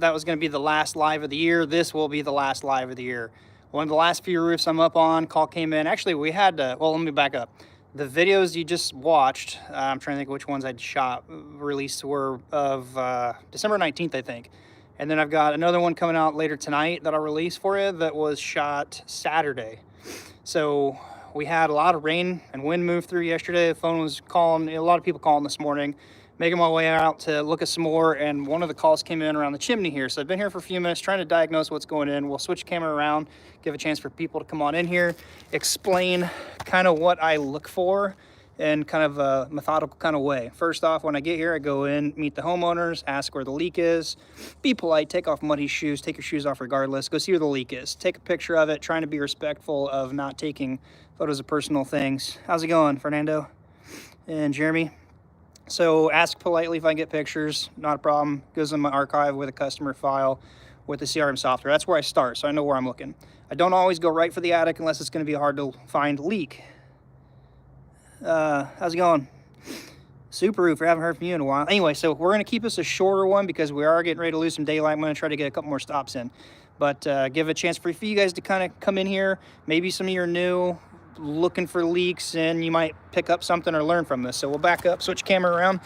that was going to be the last live of the year. This will be the last live of the year. One of the last few roofs I'm up on, call came in. Actually, we had to, well, let me back up. The videos you just watched, I'm trying to think which ones I'd shot, released were of December 19th, I think. And then I've got another one coming out later tonight that I'll release for you that was shot Saturday. So we had a lot of rain and wind move through yesterday. The phone was calling, a lot of people calling this morning, making my way out to look at some more, and one of the calls came in around the chimney here. So I've been here for a few minutes trying to diagnose what's going in. We'll switch the camera around, give a chance for people to come on in here, explain kind of what I look for in kind of a methodical kind of way. First off, when I get here, I go in, meet the homeowners, ask where the leak is, be polite, take off muddy shoes, take your shoes off regardless, go see where the leak is, take a picture of it, trying to be respectful of not taking photos of personal things. How's it going, Fernando and Jeremy? So ask politely if I get pictures, not a problem. Goes in my archive with a customer file with the CRM software. That's where I start, so I know where I'm looking. I don't always go right for the attic unless it's going to be a hard to find leak. How's it going? Super Roof, I haven't heard from you in a while. Anyway, so we're going to keep this a shorter one because we are getting ready to lose some daylight. I'm going to try to get a couple more stops in. But give a chance for you guys to kind of come in here. Maybe some of you are new, looking for leaks, and you might pick up something or learn from this. So we'll back up, switch camera around.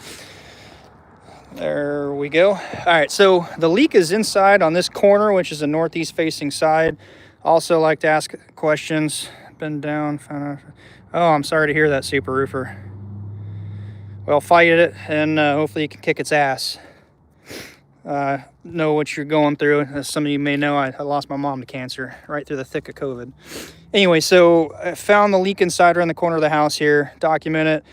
There we go. All right, so the leak is inside on this corner, which is a northeast facing side. Also like to ask questions. Been down, found out. Oh, I'm sorry to hear that, Super Roofer. Well, fight it, and hopefully you can kick its ass. Know what you're going through. As some of you may know, I lost my mom to cancer right through the thick of COVID. Anyway, so I found the leak inside around the corner of the house here. Document it,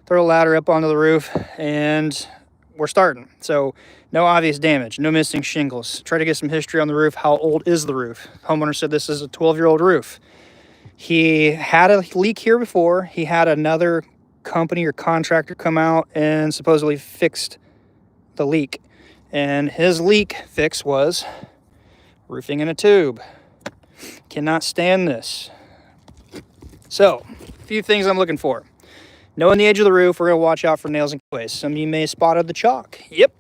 throw a ladder up onto the roof, and we're starting. So no obvious damage, no missing shingles. Try to get some history on the roof. How old is the roof? Homeowner said this is a 12-year-old roof. He had a leak here before. He had another company or contractor come out and supposedly fixed the leak. And his leak fix was roofing in a tube. Cannot stand this. So, a few things I'm looking for. Knowing the edge of the roof, we're going to watch out for nails and ways. Some of you may have spotted the chalk. Yep,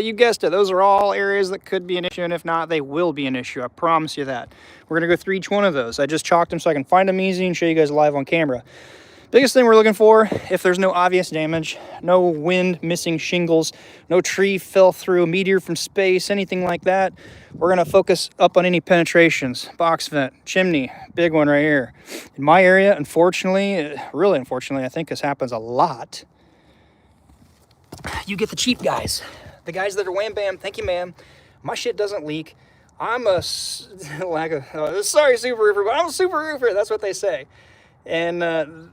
you guessed it. Those are all areas that could be an issue, and if not, they will be an issue. I promise you that. We're going to go through each one of those. I just chalked them so I can find them easy and show you guys live on camera. Biggest thing we're looking for, if there's no obvious damage, no wind, missing shingles, no tree fell through, a meteor from space, anything like that, we're going to focus up on any penetrations. Box vent, chimney, big one right here. In my area, unfortunately, really unfortunately, I think this happens a lot. You get the cheap guys. The guys that are wham bam, thank you ma'am, my shit doesn't leak. I'm a, sorry Super Roofer, but I'm a Super Roofer, that's what they say. And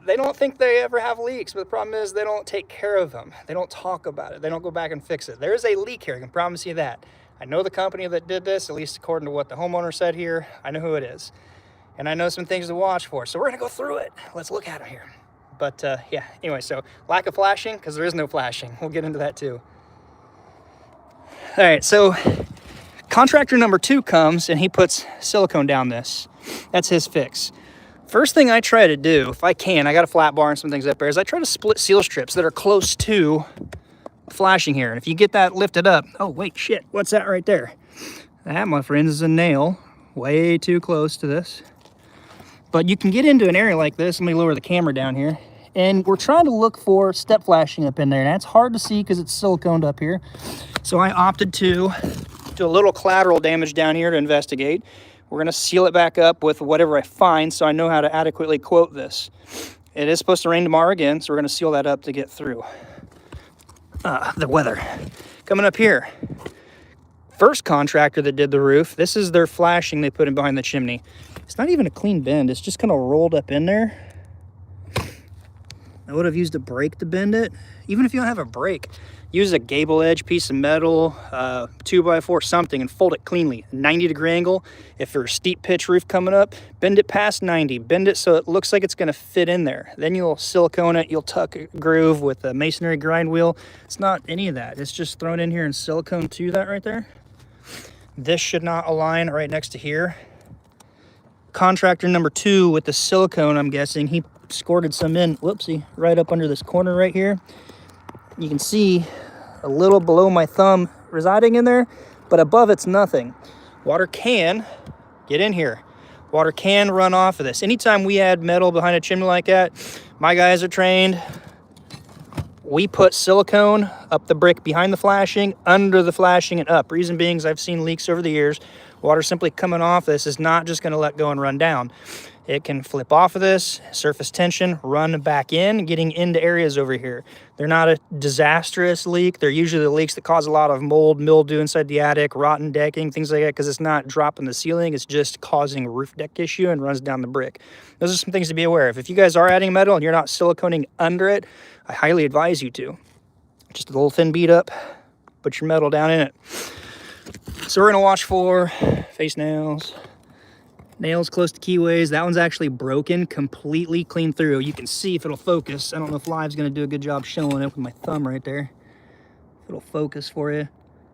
they don't think they ever have leaks, but the problem is they don't take care of them. They don't talk about it. They don't go back and fix it. There is a leak here, I can promise you that. I know the company that did this, at least according to what the homeowner said here. I know who it is. And I know some things to watch for. So we're going to go through it. Let's look at it here. But yeah, anyway, so lack of flashing, because there is no flashing. We'll get into that too. All right, so contractor number 2 comes and he puts silicone down this. That's his fix. First thing I try to do, if I can, I got a flat bar and some things up there, is I try to split seal strips that are close to flashing here. And if you get that lifted up, oh wait, shit, what's that right there? That, my friends, is a nail way too close to this. But you can get into an area like this. Let me lower the camera down here. And we're trying to look for step flashing up in there. And that's hard to see because it's siliconed up here. So I opted to do a little collateral damage down here to investigate. We're going to seal it back up with whatever I find so I know how to adequately quote this. It is supposed to rain tomorrow again, so we're going to seal that up to get through the weather. Coming up here, first contractor that did the roof, this is their flashing they put in behind the chimney. It's not even a clean bend. It's just kind of rolled up in there. I would have used a brake to bend it. Even if you don't have a brake, use a gable edge piece of metal, 2x4, something, and fold it cleanly. 90-degree angle. If there's a steep pitch roof coming up, bend it past 90. Bend it so it looks like it's going to fit in there. Then you'll silicone it. You'll tuck a groove with a masonry grind wheel. It's not any of that. It's just thrown in here and silicone to that right there. This should not align right next to here. Contractor number 2 with the silicone, I'm guessing, he squirted some in, whoopsie, right up under this corner right here. You can see a little below my thumb residing in there. but above it's nothing. Water can get in here. Water can run off of this. Anytime we add metal behind a chimney like that, my guys are trained. We put silicone up the brick behind the flashing, under the flashing, and up. Reason being is I've seen leaks over the years. Water simply coming off this is not just going to let go and run down. It can flip off of this, surface tension, run back in, getting into areas over here. They're not a disastrous leak. They're usually the leaks that cause a lot of mold, mildew inside the attic, rotten decking, things like that, because it's not dropping the ceiling. It's just causing roof deck issue and runs down the brick. Those are some things to be aware of. If you guys are adding metal and you're not siliconing under it, I highly advise you to. Just a little thin bead up, put your metal down in it. So we're going to watch for face nails. Nails close to keyways. That one's actually broken, completely clean through. You can see if it'll focus. I don't know if live's gonna do a good job showing it with my thumb right there. If it'll focus for you.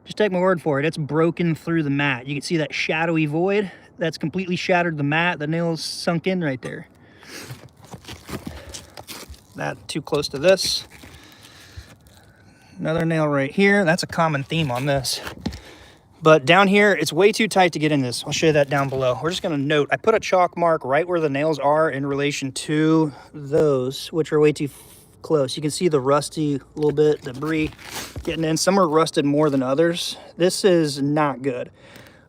Just take my word for it. It's broken through the mat. You can see that shadowy void. That's completely shattered the mat. The nail's sunk in right there. Not too close to this. Another nail right here. That's a common theme on this. But down here, it's way too tight to get in this. I'll show you that down below. We're just going to note, I put a chalk mark right where the nails are in relation to those, which are way too close. You can see the rusty little bit, debris getting in. Some are rusted more than others. This is not good.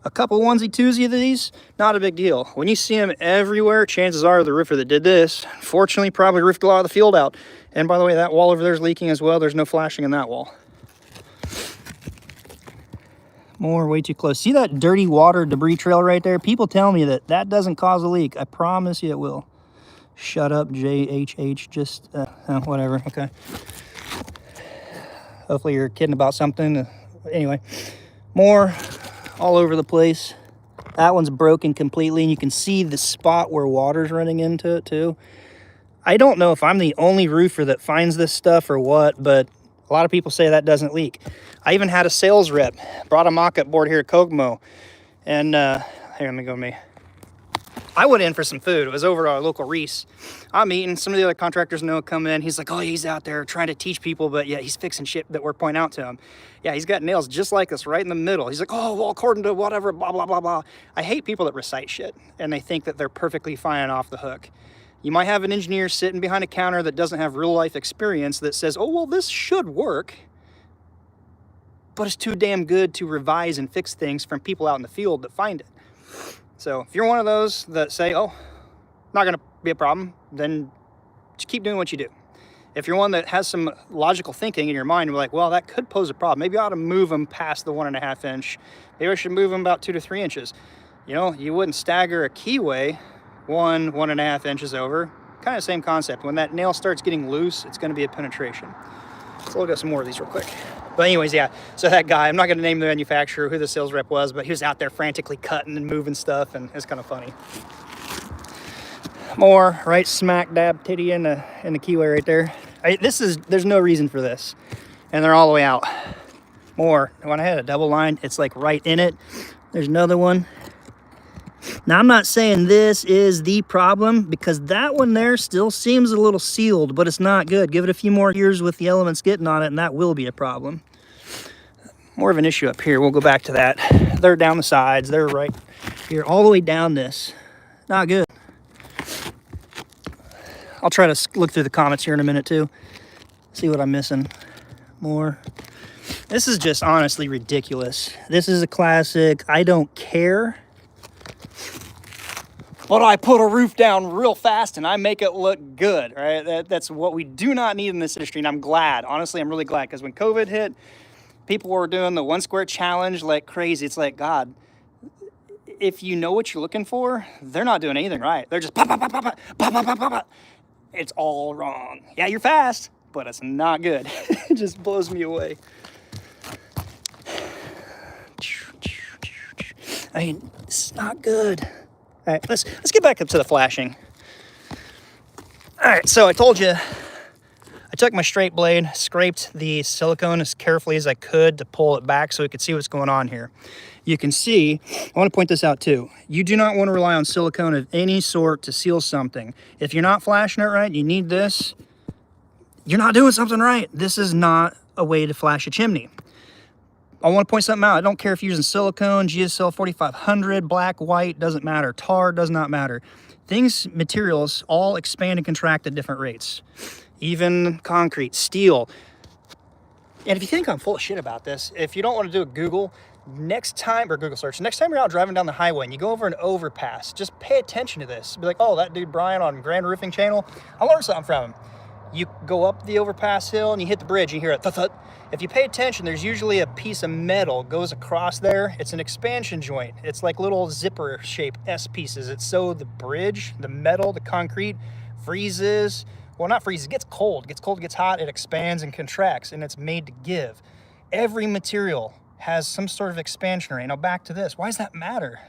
A couple onesie-twosie of these, not a big deal. When you see them everywhere, chances are the roofer that did this, fortunately, probably roofed a lot of the field out. And by the way, that wall over there is leaking as well. There's no flashing in that wall. More, way too close. See that dirty water debris trail right there? People tell me that that doesn't cause a leak. I promise you it will. Shut up, JHH. Just, whatever. Okay. Hopefully you're kidding about something. Anyway, more all over the place. That one's broken completely, and you can see the spot where water's running into it too. I don't know if I'm the only roofer that finds this stuff or what, but a lot of people say that doesn't leak. I even had a sales rep, brought a mock-up board here at Kokomo, and here, let me go with me. I went in for some food. It was over at our local Reese. I'm eating. Some of the other contractors know come in. He's like, oh, he's out there trying to teach people, but yeah, he's fixing shit that we're pointing out to him. Yeah, he's got nails just like this right in the middle. He's like, oh, well, according to whatever, blah, blah, blah, blah. I hate people that recite shit, and they think that they're perfectly fine off the hook. You might have an engineer sitting behind a counter that doesn't have real life experience that says, oh, well, this should work, but it's too damn good to revise and fix things from people out in the field that find it. So if you're one of those that say, oh, not going to be a problem, then just keep doing what you do. If you're one that has some logical thinking in your mind, you're like, well, that could pose a problem. Maybe I ought to move them past the 1.5 inch. Maybe I should move them about 2 to 3 inches. You know, you wouldn't stagger a keyway 1.5 inches over. Kind of same concept. When that nail starts getting loose, it's going to be a penetration. So look at some more of these real quick. But anyways, yeah, so that guy, I'm not going to name the manufacturer, who the sales rep was, but he was out there frantically cutting and moving stuff, and it's kind of funny. More, right smack dab titty in the keyway right there. There's no reason for this, and they're all the way out. More, when I had a double line, it's like right in it. There's another one. Now, I'm not saying this is the problem, because that one there still seems a little sealed, but it's not good. Give it a few more years with the elements getting on it, and that will be a problem. More of an issue up here. We'll go back to that. They're down the sides. They're right here, all the way down this. Not good. I'll try to look through the comments here in a minute, too. See what I'm missing. More. This is just honestly ridiculous. This is a classic. I don't care. But I put a roof down real fast and I make it look good, right? That's what we do not need in this industry, and I'm glad. Honestly, I'm really glad, because when COVID hit, people were doing the 1 square challenge like crazy. It's like, God, if you know what you're looking for, they're not doing anything right. They're just pop, pop, pop, pop, pop, pop, pop, pop, pop, pop. It's all wrong. Yeah, you're fast, but it's not good. It just blows me away. I mean, it's not good. All right, let's get back up to the flashing. All right, so I told you, I took my straight blade, scraped the silicone as carefully as I could to pull it back so we could see what's going on here. You can see, I want to point this out too, you do not want to rely on silicone of any sort to seal something. If you're not flashing it right, you need this, you're not doing something right. This is not a way to flash a chimney. I want to point something out. I don't care if you're using silicone, GSL 4500, black, white, doesn't matter. Tar does not matter. Materials all expand and contract at different rates. Even concrete, steel. And if you think I'm full of shit about this, if you don't want to do a Google search, next time you're out driving down the highway and you go over an overpass, just pay attention to this. Be like, oh, that dude Brian on Grand Roofing Channel, I learned something from him. You go up the overpass hill and you hit the bridge, you hear it thud-thud. If you pay attention, there's usually a piece of metal goes across there. It's an expansion joint. It's like little zipper shape S pieces. It's so the bridge, the metal, the concrete freezes. Well, not freezes, it gets cold, gets hot, it expands and contracts, and it's made to give. Every material has some sort of expansion rate. Now back to this, why does that matter?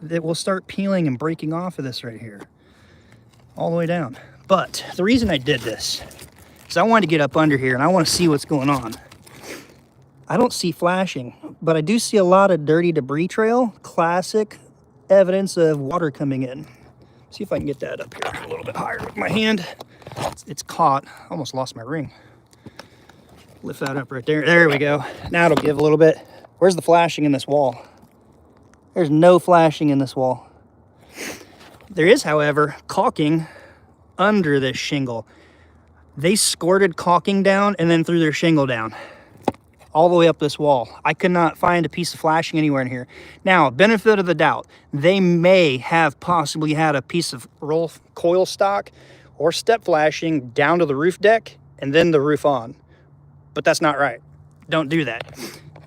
It will start peeling and breaking off of this right here, all the way down. But the reason I did this is I wanted to get up under here and I want to see what's going on. I don't see flashing, but I do see a lot of dirty debris trail, classic evidence of water coming in. See if I can get that up here a little bit higher with my hand. It's caught. I almost lost my ring. Lift that up right there. There we go. Now it'll give a little bit. Where's the flashing in this wall? There's no flashing in this wall. There is, however, caulking under this shingle. They squirted caulking down and then threw their shingle down all the way up this wall. I could not find a piece of flashing anywhere in here. Now, benefit of the doubt, they may have possibly had a piece of roll coil stock or step flashing down to the roof deck and then the roof on. But that's not right. Don't do that.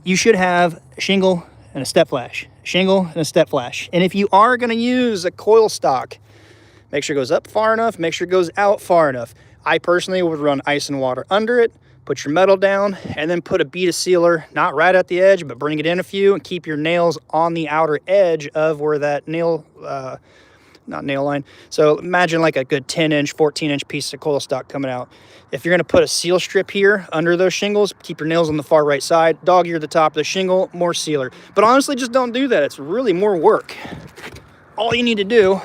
You should have a shingle and a step flash. Shingle and a step flash. And if you are going to use a coil stock, make sure it goes up far enough, make sure it goes out far enough. I personally would run ice and water under it, put your metal down, and then put a bead of sealer, not right at the edge, but bring it in a few and keep your nails on the outer edge of where that nail, not nail line. So imagine like a good 10-inch, 14-inch piece of coil stock coming out. If you're going to put a seal strip here under those shingles, keep your nails on the far right side, dog ear the top of the shingle, more sealer. But honestly, just don't do that. It's really more work. All you need to do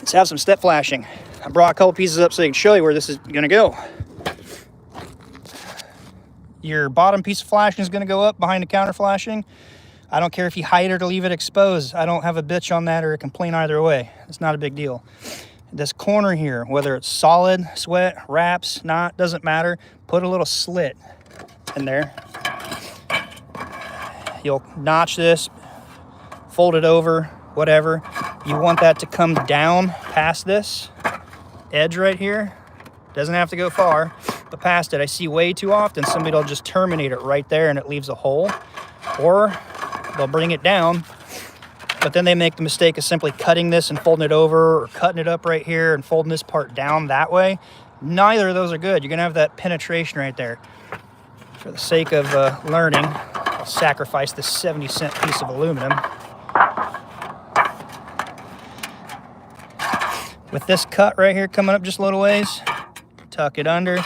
is have some step flashing. I brought a couple pieces up so I can show you where this is going to go. Your bottom piece of flashing is going to go up behind the counter flashing. I don't care if you hide it or leave it exposed. I don't have a bitch on that or a complaint either way. It's not a big deal. This corner here, whether it's solid, sweat, wraps, not, doesn't matter. Put a little slit in there. You'll notch this, fold it over, whatever. You want that to come down past this edge right here. Doesn't have to go far, but past it. I see way too often somebody will just terminate it right there and it leaves a hole. Or they'll bring it down, but then they make the mistake of simply cutting this and folding it over, or cutting it up right here and folding this part down that way. Neither of those are good. You're gonna have that penetration right there. For the sake of learning, I'll sacrifice this 70-cent piece of aluminum. With this cut right here coming up just a little ways, tuck it under,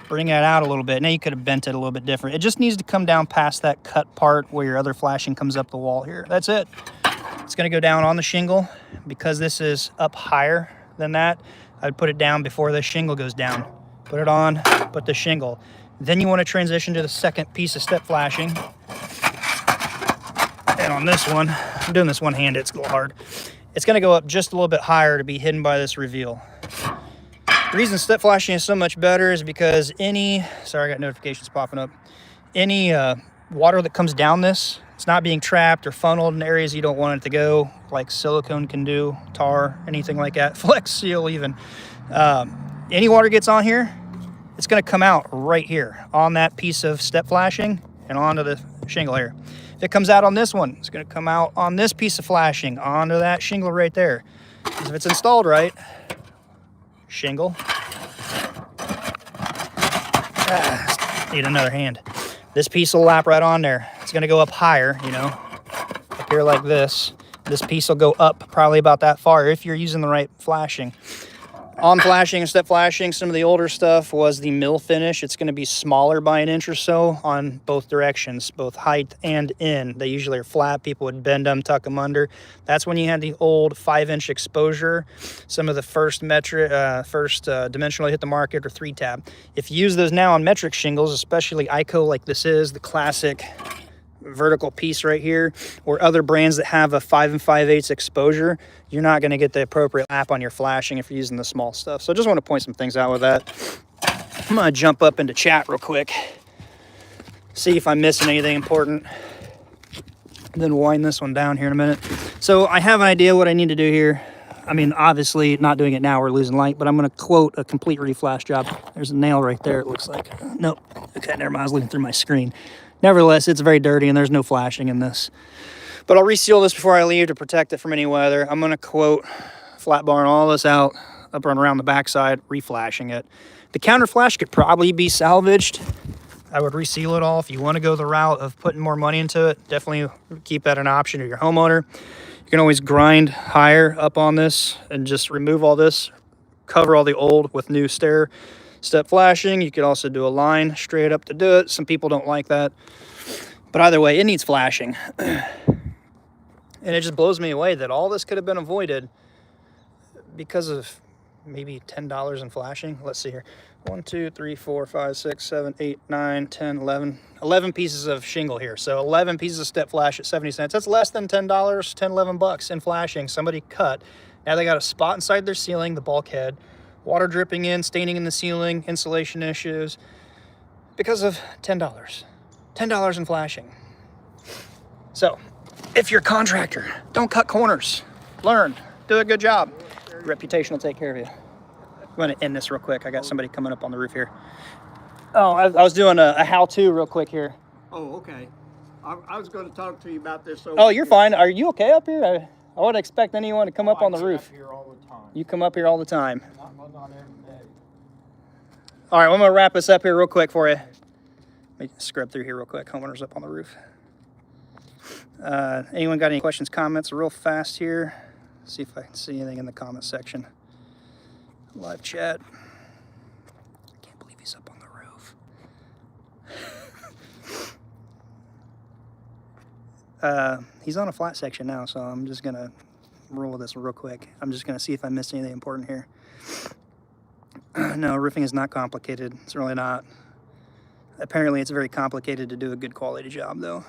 bring that out a little bit. Now you could have bent it a little bit different. It just needs to come down past that cut part where your other flashing comes up the wall here. That's it. It's going to go down on the shingle. Because this is up higher than that, I'd put it down before the shingle goes down. Put it on, put the shingle. Then you want to transition to the second piece of step flashing. And on this one, I'm doing this one-handed, it's a little hard. It's going to go up just a little bit higher to be hidden by this reveal. The reason step flashing is so much better is because sorry, I got notifications popping up. Any water that comes down this, it's not being trapped or funneled in areas you don't want it to go, like silicone can do, tar, anything like that, Flex Seal even. Any water gets on here, it's going to come out right here on that piece of step flashing and onto the shingle here. If it comes out on this one, it's going to come out on this piece of flashing onto that shingle right there. Because if it's installed right, shingle. Need another hand. This piece will lap right on there. It's going to go up higher, you know, up here like this. This piece will go up probably about that far if you're using the right flashing. On flashing and step flashing, some of the older stuff was the mill finish. It's going to be smaller by an inch or so on both directions, both height and in. They usually are flat. People would bend them, tuck them under. That's when you had the old 5-inch exposure. Some of the first dimensional hit the market or 3-tab. If you use those now on metric shingles, especially ICO like this is, the classic vertical piece right here, or other brands that have a 5 5/8 exposure, you're not going to get the appropriate lap on your flashing if you're using the small stuff. So I just want to point some things out with that. I'm going to jump up into chat real quick, see if I'm missing anything important, then wind this one down here in a minute. So I have an idea what I need to do here. I mean, obviously not doing it now, we're losing light, but I'm going to quote a complete reflash job. There's a nail right there, it looks like. Nope. Okay, never mind, I was looking through my screen. Nevertheless, it's very dirty and there's no flashing in this. But I'll reseal this before I leave to protect it from any weather. I'm going to quote flat barring all this out, up and around the backside, reflashing it. The counter flash could probably be salvaged. I would reseal it all. If you want to go the route of putting more money into it, definitely keep that an option to your homeowner. You can always grind higher up on this and just remove all this, cover all the old with new step flashing. You could also do a line straight up to do it. Some people don't like that, but either way, it needs flashing. And it just blows me away that all this could have been avoided because of maybe $10 in flashing. Let's see here. 1, 2, 3, 4, 5, 6, 7, 8, 9, 10, 11. 11 pieces of shingle here. So 11 pieces of step flash at 70 cents. That's less than $10, 10, 11 bucks in flashing. Somebody cut. Now they got a spot inside their ceiling, the bulkhead, water dripping in, staining in the ceiling, insulation issues, because of $10. $10 in flashing. So, if you're a contractor, don't cut corners. Learn. Do a good job. Reputation will take care of you. I'm going to end this real quick. I got somebody coming up on the roof here. Oh, I was doing a how-to real quick here. Oh, okay. I was going to talk to you about this. Oh, you're fine. Are you okay up here? I wouldn't expect anyone to come up on the roof. Up here all the time. You come up here all the time. Not every day. All right, well, I'm going to wrap this up here real quick for you. Let me scrub through here real quick. Homeowner's up on the roof. Anyone got any questions, comments? Real fast here. See if I can see anything in the comment section. Live chat. I can't believe he's up on the roof. He's on a flat section now, so I'm just going to roll with this real quick. I'm just going to see if I missed anything important here. No, roofing is not complicated. It's really not. Apparently, it's very complicated to do a good quality job, though.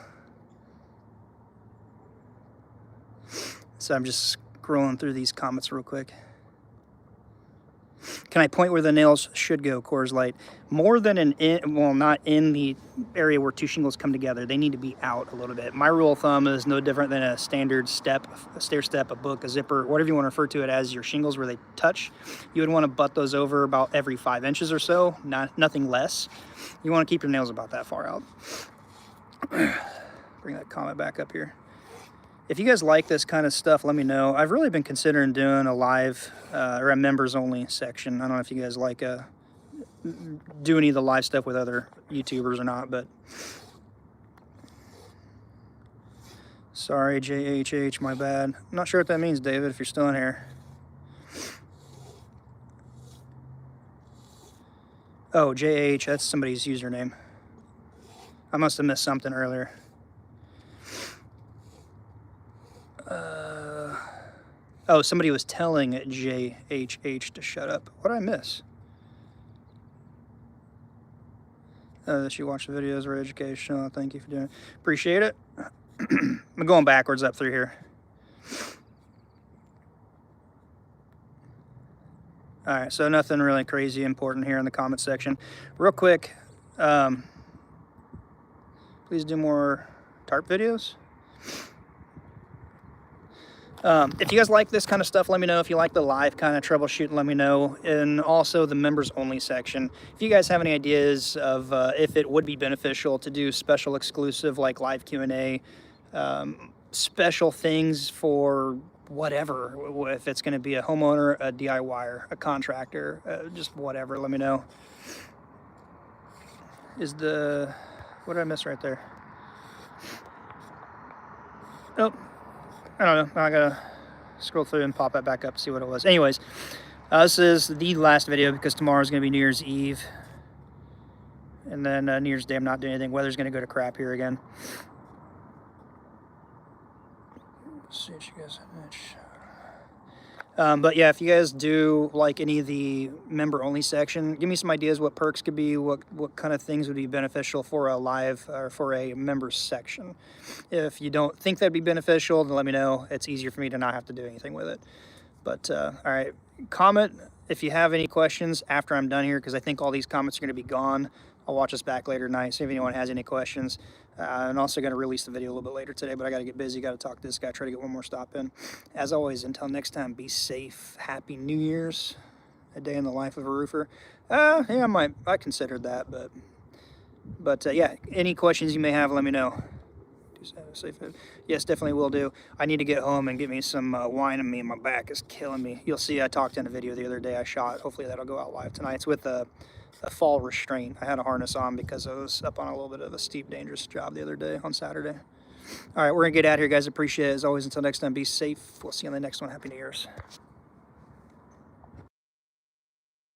So I'm just scrolling through these comments real quick. Can I point where the nails should go, Coors Light? More than not in the area where two shingles come together. They need to be out a little bit. My rule of thumb is no different than a standard step, a stair step, a book, a zipper, whatever you want to refer to it as, your shingles where they touch. You would want to butt those over about every 5 inches or so, nothing less. You want to keep your nails about that far out. Bring that comment back up here. If you guys like this kind of stuff, let me know. I've really been considering doing a live or a members only section. I don't know if you guys like do any of the live stuff with other YouTubers or not, but sorry, JHH, my bad. I'm not sure what that means, David, if you're still in here. Oh, JH, that's somebody's username. I must have missed something earlier. Oh, somebody was telling JHH to shut up. What did I miss? She watched the videos, were educational. Thank you for doing it. Appreciate it. I'm going backwards up through here. All right, so nothing really crazy important here in the comment section. Real quick, please do more tarp videos. If you guys like this kind of stuff, let me know. If you like the live kind of troubleshooting, let me know. And also the members only section. If you guys have any ideas of if it would be beneficial to do special exclusive like live Q&A, special things for whatever, if it's going to be a homeowner, a DIYer, a contractor, just whatever, let me know. What did I miss right there? Nope. I don't know. I gotta scroll through and pop that back up, see what it was. Anyways, This is the last video because tomorrow is going to be New Year's Eve. And then New Year's Day, I'm not doing anything. Weather's going to go to crap here again. Let's see what you guys but yeah, if you guys do like any of the member-only section, give me some ideas what perks could be, what kind of things would be beneficial for a live or for a member section. If you don't think that'd be beneficial, then let me know. It's easier for me to not have to do anything with it. But all right, comment if you have any questions after I'm done here, because I think all these comments are going to be gone. I'll watch this back later tonight, see if anyone has any questions. I'm also going to release the video a little bit later today, but I got to get busy, got to talk to this guy, try to get one more stop in. As always, until next time, be safe. Happy New Year's. A day in the life of a roofer. Yeah, I considered that, but yeah, any questions you may have, let me know. Yes, definitely will do. I need to get home and get me some wine in me. My back is killing me. You'll see I talked in a video the other day I shot. Hopefully that'll go out live tonight. It's with a fall restraint. I had a harness on because I was up on a little bit of a steep, dangerous job the other day on Saturday. All right, we're going to get out of here, guys. Appreciate it. As always, until next time, be safe. We'll see you on the next one. Happy New Year's.